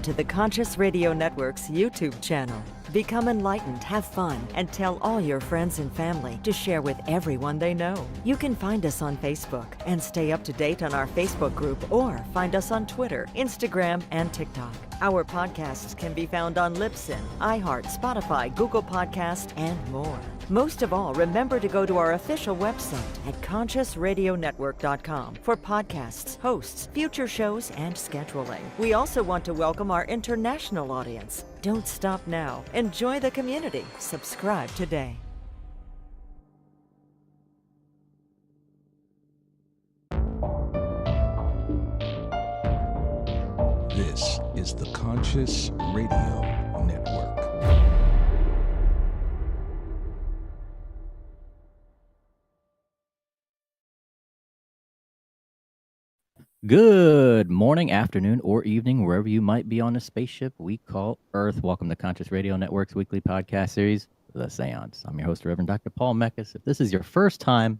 to the Conscious Radio Network's YouTube channel. Become enlightened, have fun, and tell all your friends and family to share with everyone they know. You can find us on Facebook and stay up to date on our Facebook group, or find us on Twitter, Instagram, and TikTok. Our podcasts can be found on Libsyn, iHeart, Spotify, Google Podcast, and more. Most of all, remember to go to our official website at consciousradionetwork.com for podcasts, hosts, future shows, and scheduling. We also want to welcome our international audience. Don't stop now. Enjoy the community. Subscribe today. This is the Conscious Radio Network. Good morning, afternoon, or evening, wherever you might be on the spaceship we call Earth. Welcome to Conscious Radio Network's weekly podcast series, The Seance. I'm your host, Reverend Dr. Paul Meckes. If this is your first time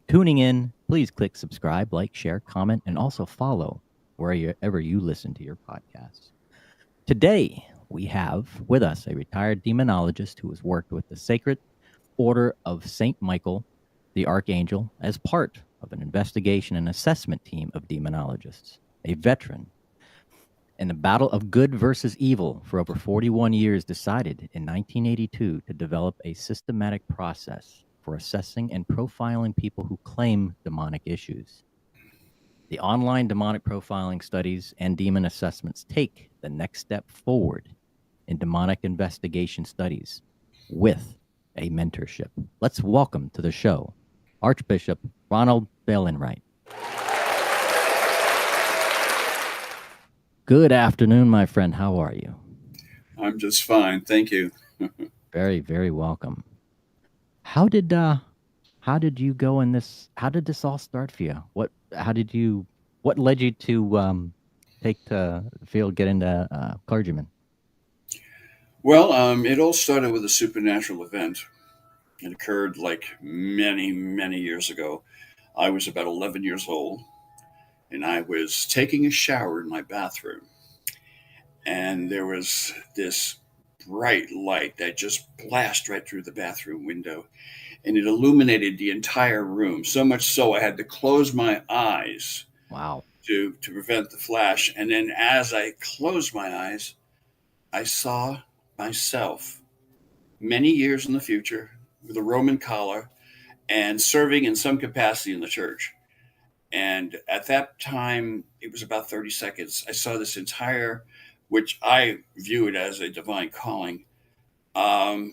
tuning in, please click subscribe, like, share, comment, and also follow wherever you listen to your podcasts. Today, we have with us a retired demonologist who has worked with the Sacred Order of St. Michael, the Archangel, as part of an investigation and assessment team of demonologists, a veteran in the battle of good versus evil for over 41 years, decided in 1982 to develop a systematic process for assessing and profiling people who claim demonic issues. The online demonic profiling studies and demon assessments take the next step forward in demonic investigation studies with a mentorship. Let's welcome to the show Archbishop Ronald Enright. Good afternoon, my friend. How are you? I'm just fine, thank you. Very, very welcome. How did you go in this? How did this all start for you? What led you to get into clergyman? Well, it all started with a supernatural event. It occurred like many, many years ago. I was about 11 years old, and I was taking a shower in my bathroom. And there was this bright light that just blasted right through the bathroom window, and it illuminated the entire room, so much so I had to close my eyes. Wow. To prevent the flash. And then as I closed my eyes, I saw myself many years in the future with a Roman collar and serving in some capacity in the church. And at that time, it was about 30 seconds. I saw this entire, which I view it as a divine calling. I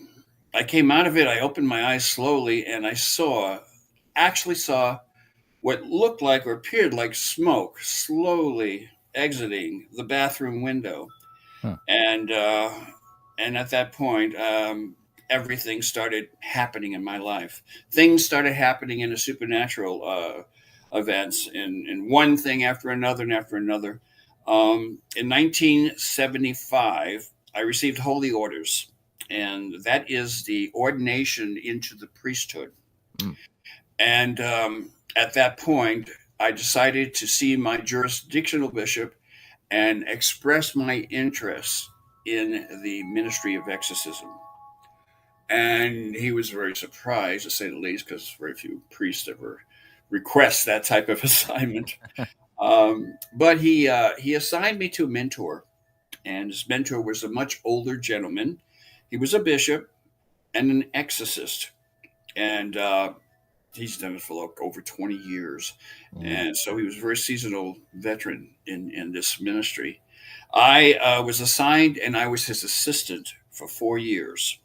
came out of it. I opened my eyes slowly, and I actually saw what looked like or appeared like smoke slowly exiting the bathroom window. Huh. And at that point, everything started happening in my life. Things started happening in a supernatural events, and one thing after another and after another. In 1975, I received holy orders, and that is the ordination into the priesthood. Mm. And at that point, I decided to see my jurisdictional bishop and express my interest in the ministry of exorcism. And he was very surprised, to say the least, because very few priests ever request that type of assignment. But he assigned me to a mentor, and his mentor was a much older gentleman. He was a bishop and an exorcist, and he's done it for like over 20 years. And so he was a very seasonal veteran in this ministry. I was assigned, and I was his assistant for 4 years.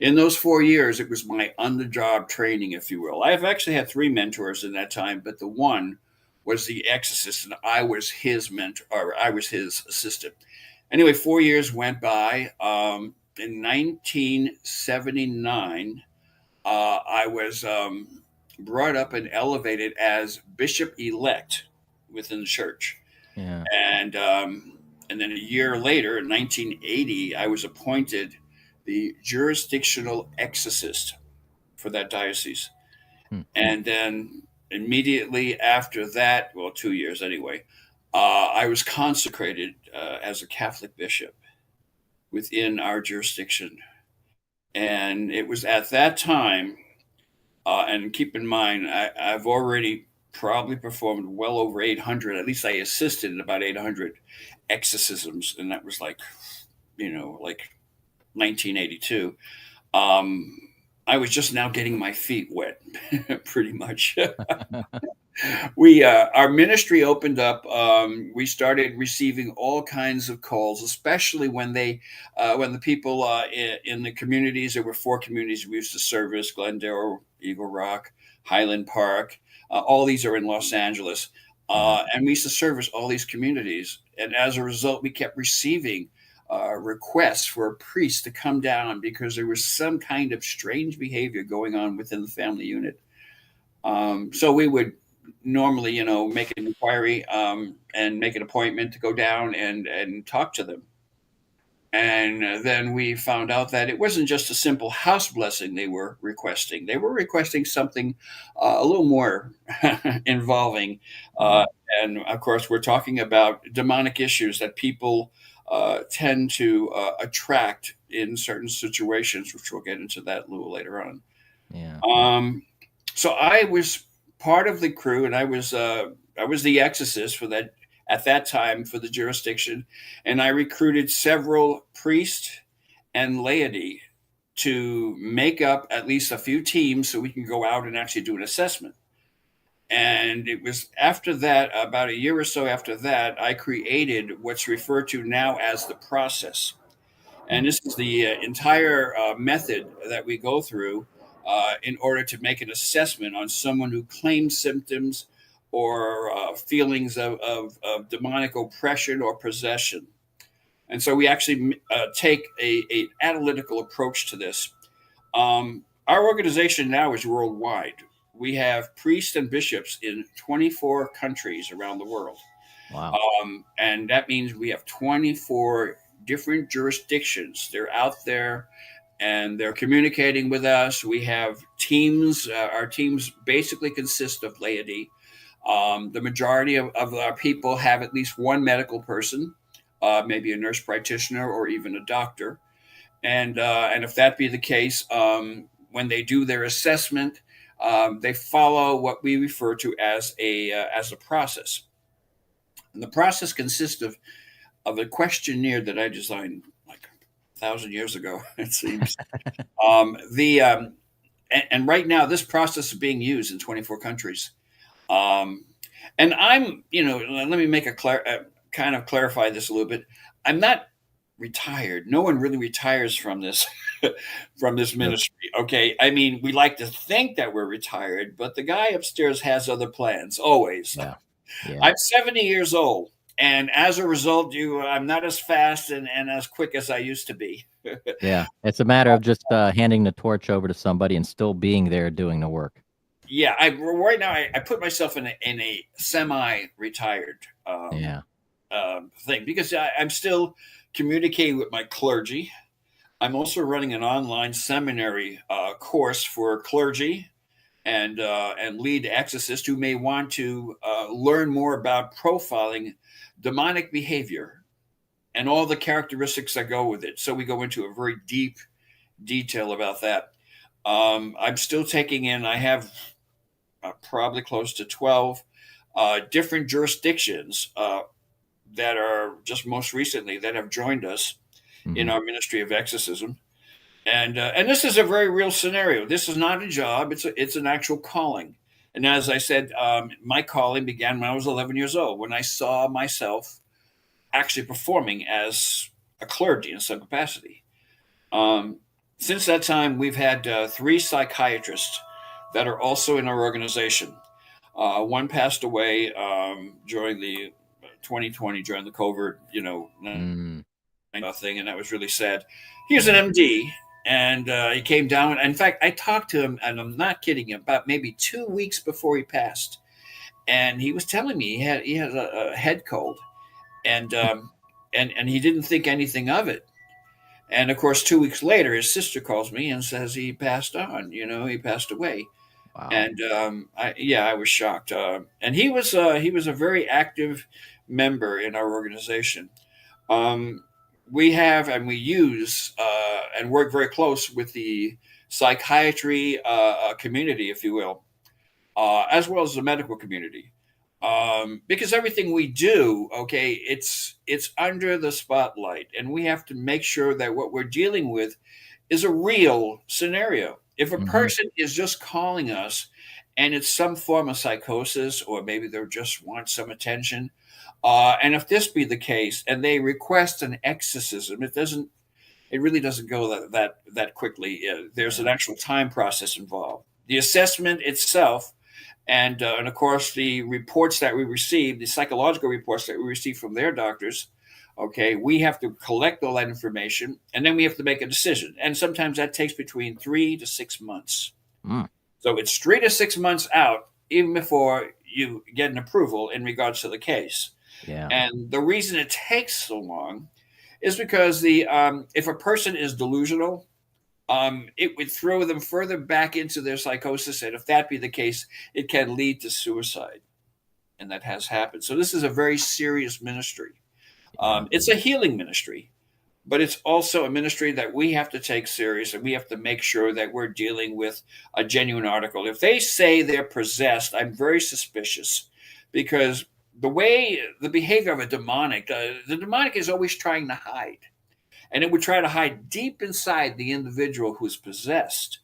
In those 4 years, it was my on-the-job training, if you will. I've actually had 3 mentors in that time, but the one was the exorcist, and I was his mentor, or I was his assistant. Anyway, 4 years went by. In 1979, I was brought up and elevated as bishop-elect within the church. Yeah. And then a year later, in 1980, I was appointed the jurisdictional exorcist for that diocese. Hmm. And then immediately after that, well, 2 years anyway, I was consecrated as a Catholic bishop within our jurisdiction. And it was at that time, and keep in mind, I've already probably performed well over 800, at least I assisted in about 800 exorcisms. And that was like 1982. Um, I was just now getting my feet wet, pretty much. We Our ministry opened up. We started receiving all kinds of calls, especially when when the people in the communities. There were 4 communities we used to service: Glendale, Eagle Rock, Highland Park. All these are in Los Angeles, Yeah. and we used to service all these communities. And as a result, we kept receiving requests for a priest to come down because there was some kind of strange behavior going on within the family unit. So we would normally, make an inquiry and make an appointment to go down and talk to them. And then we found out that it wasn't just a simple house blessing they were requesting. They were requesting something a little more involving. Uh, Mm. and of course, we're talking about demonic issues that people tend to attract in certain situations, which we'll get into that a little later on. Yeah. Um, so I was part of the crew, and I was the exorcist for that at that time for the jurisdiction, and I recruited several priests and laity to make up at least a few teams so we can go out and actually do an assessment. And it was after that, about a year or so after that, I created what's referred to now as the process. And Mm. this is the entire method that we go through in order to make an assessment on someone who claims symptoms or feelings of demonic oppression or possession. And so we actually take a analytical approach to this. Our organization now is worldwide. We have priests and bishops in 24 countries around the world. Wow. And that means we have 24 different jurisdictions. They're out there and they're communicating with us. We have teams. Our teams basically consist of laity. The majority of our people have at least one medical person, maybe a nurse practitioner or even a doctor. And if that be the case, when they do their assessment, they follow what we refer to as a process. And the process consists of a questionnaire that I designed like 1,000 years ago, it seems. The and right now, this process is being used in 24 countries. Um, and let me make kind of clarify this a little bit. I'm not retired. No one really retires from this from this Yep. ministry. Okay, I mean, we like to think that we're retired, but the guy upstairs has other plans always. Yeah. Yeah. I'm 70 years old, and as a result, I'm not as fast and as quick as I used to be. Yeah. It's a matter of just handing the torch over to somebody and still being there doing the work. Yeah, right now I put myself in a semi-retired Yeah. thing because I'm still communicating with my clergy. I'm also running an online seminary course for clergy and lead exorcists who may want to learn more about profiling demonic behavior and all the characteristics that go with it. So we go into a very deep detail about that. I'm still taking in. I have probably close to 12 different jurisdictions that are just most recently that have joined us in Hmm. our ministry of exorcism. And this is a very real scenario. This is not a job; it's an actual calling. And as I said, my calling began when I was 11 years old, when I saw myself actually performing as a clergy in some capacity. Um, since that time, we've had 3 psychiatrists that are also in our organization. One passed away during the 2020, during the COVID, Mm. thing, and that was really sad. He was an Yeah. MD, and he came down. In fact, I talked to him, and I'm not kidding you, about maybe 2 weeks before he passed, and he was telling me he had a head cold, and and he didn't think anything of it. And of course, 2 weeks later, his sister calls me and says he passed on. He passed away. Wow. And I was shocked. And he was a very active member in our organization. Um, we have and we use and work very close with the psychiatry community, if you will, as well as the medical community. Because everything we do, okay, it's under the spotlight, and we have to make sure that what we're dealing with is a real scenario. If a Hmm. person is just calling us and it's some form of psychosis, or maybe they just want some attention, and if this be the case, and they request an exorcism, it really doesn't go that quickly. There's an Yeah. actual time process involved. The assessment itself, and of course the reports that we receive, the psychological reports that we receive from their doctors. Okay, we have to collect all that information, and then we have to make a decision. And sometimes that takes between 3 to 6 months. Mm. So it's 3 to 6 months out, even before you get an approval in regards to the case. Yeah. And the reason it takes so long is because the if a person is delusional, it would throw them further back into their psychosis, and if that be the case, it can lead to suicide, and that has happened. So this is a very serious ministry. Yeah. It's a healing ministry, but it's also a ministry that we have to take serious, and we have to make sure that we're dealing with a genuine article. If they say they're possessed, I'm very suspicious, because the behavior of a demonic, the demonic is always trying to hide, and it would try to hide deep inside the individual who's possessed.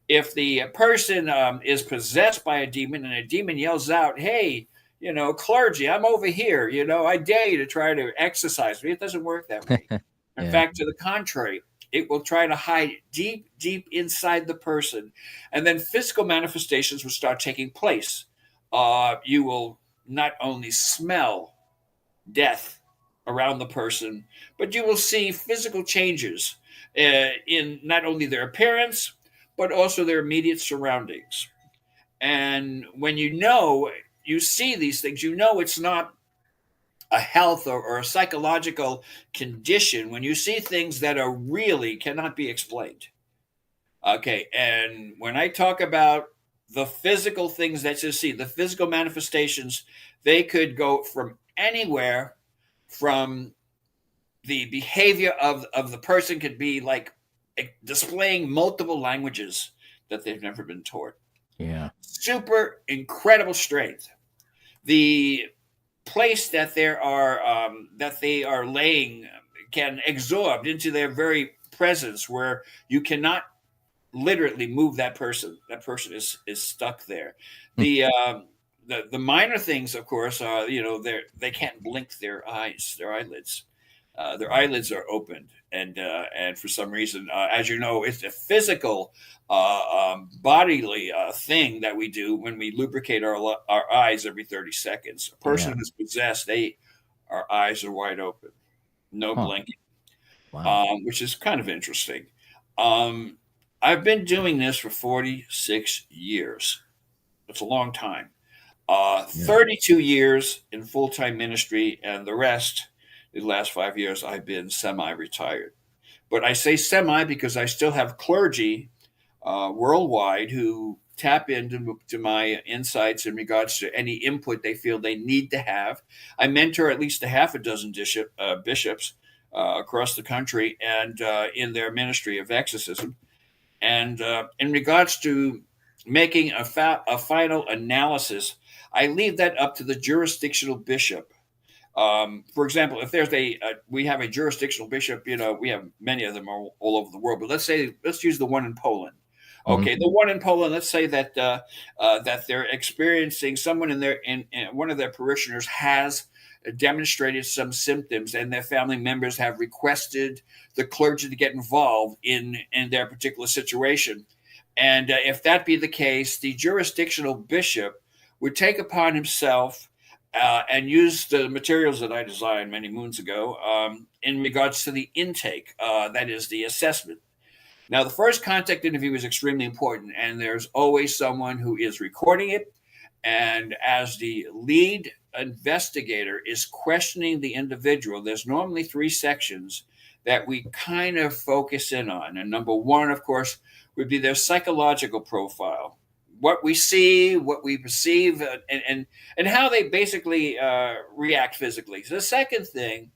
If the person is possessed by a demon and a demon yells out, "Hey, clergy, I'm over here. I dare you to try to exorcise me," it doesn't work that way. In Yeah. fact, to the contrary, it will try to hide deep, deep inside the person. And then physical manifestations will start taking place. You will not only smell death around the person, but you will see physical changes in not only their appearance, but also their immediate surroundings. And when you see these things, it's not a health or a psychological condition when you see things that are really cannot be explained. Okay, and when I talk about the physical things that you see, the physical manifestations, they could go from anywhere from the behavior of the person could be like displaying multiple languages that they've never been taught. Yeah. Super incredible strength. The place that they are laying can absorb into their very presence, where you cannot literally move that person. That person is stuck there. The minor things, of course, are they can't blink their eyelids. Their eyelids are opened, and for some reason, as you know, it's a physical, bodily thing that we do when we lubricate our eyes every 30 seconds. A person Yeah. who's possessed, our eyes are wide open, no Huh. blinking, Wow. which is kind of interesting. Um, I've been doing this for 46 years. It's a long time. Yeah. 32 years in full time ministry, and the rest, the last 5 years, I've been semi retired. But I say semi because I still have clergy worldwide who tap into to my insights in regards to any input they feel they need to have. I mentor at least a half a dozen bishops across the country and in their ministry of exorcism. And in regards to making a final analysis, I leave that up to the jurisdictional bishop. For example, if we have a jurisdictional bishop, we have many of them all over the world. But let's use the one in Poland. Mhm. Okay, the one in Poland. Let's say that they're experiencing someone in one of their parishioners has demonstrated some symptoms, and their family members have requested the clergy to get involved in their particular situation. And if that be the case, the jurisdictional bishop would take upon himself and use the materials that I designed many moons ago in regards to the intake, that is the assessment. Now, the first contact interview is extremely important, and there's always someone who is recording it. And as the lead investigator is questioning the individual, there's normally three sections that we kind of focus in on. And number one, of course, would be their psychological profile. what we see, what we perceive, and how they basically react physically. So the second thing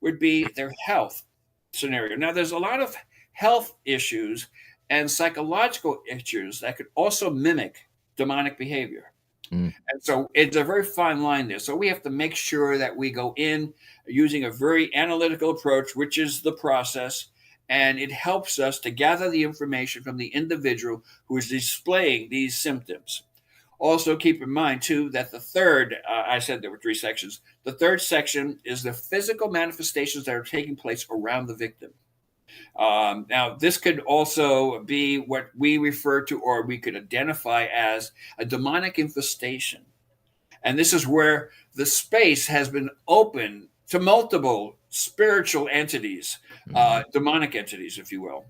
would be their health scenario. Now, there's a lot of health issues and psychological issues that could also mimic demonic behavior. Mm. And so it's a very fine line there. So we have to make sure that we go in using a very analytical approach, which is the process. And it helps us to gather the information from the individual who is displaying these symptoms. Also, keep in mind, too, that the third, I said there were 3 sections. The third section is the physical manifestations that are taking place around the victim. Now, this could also be what we refer to or we could identify as a demonic infestation. And this is where the space has been open to multiple spiritual entities, demonic entities, if you will.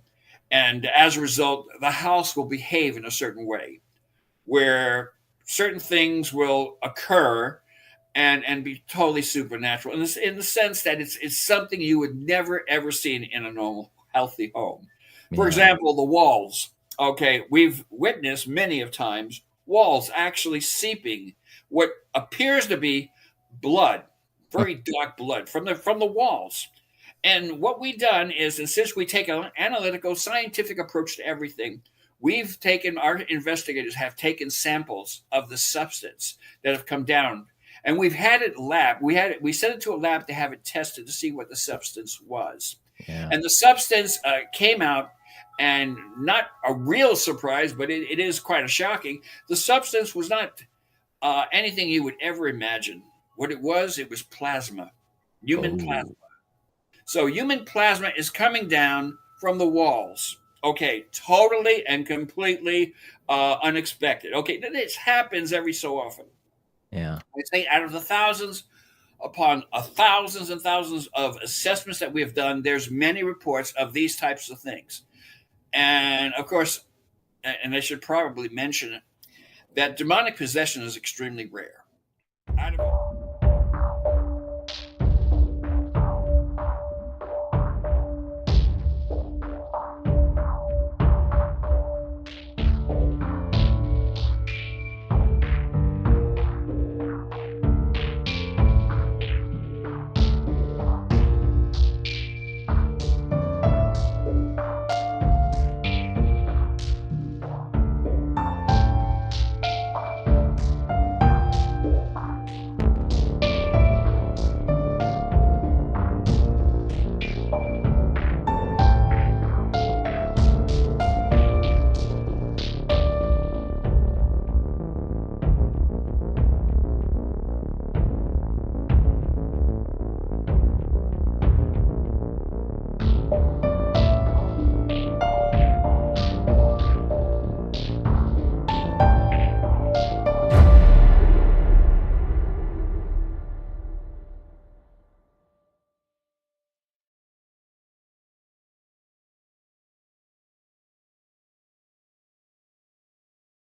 And as a result, the house will behave in a certain way where certain things will occur and be totally supernatural in the sense that it's something you would never ever see in a normal healthy home. For Yeah. example, the walls. Okay, we've witnessed many of times walls actually seeping what appears to be blood, very dark blood from the walls. And what we've done is, and since we take an analytical, scientific approach to everything, our investigators have taken samples of the substance that have come down, and we've had it lab. We sent it to a lab to have it tested to see what the substance was. Yeah. And the substance came out, and not a real surprise, but it is quite a shocking. The substance was not anything you would ever imagine. What it was plasma, human plasma. So human plasma is coming down from the walls. Okay, totally and completely unexpected. Okay, this happens every so often. Yeah. I say out of the thousands upon thousands and thousands of assessments that we have done, there's many reports of these types of things. And of course, and I should probably mention it, that demonic possession is extremely rare. Out of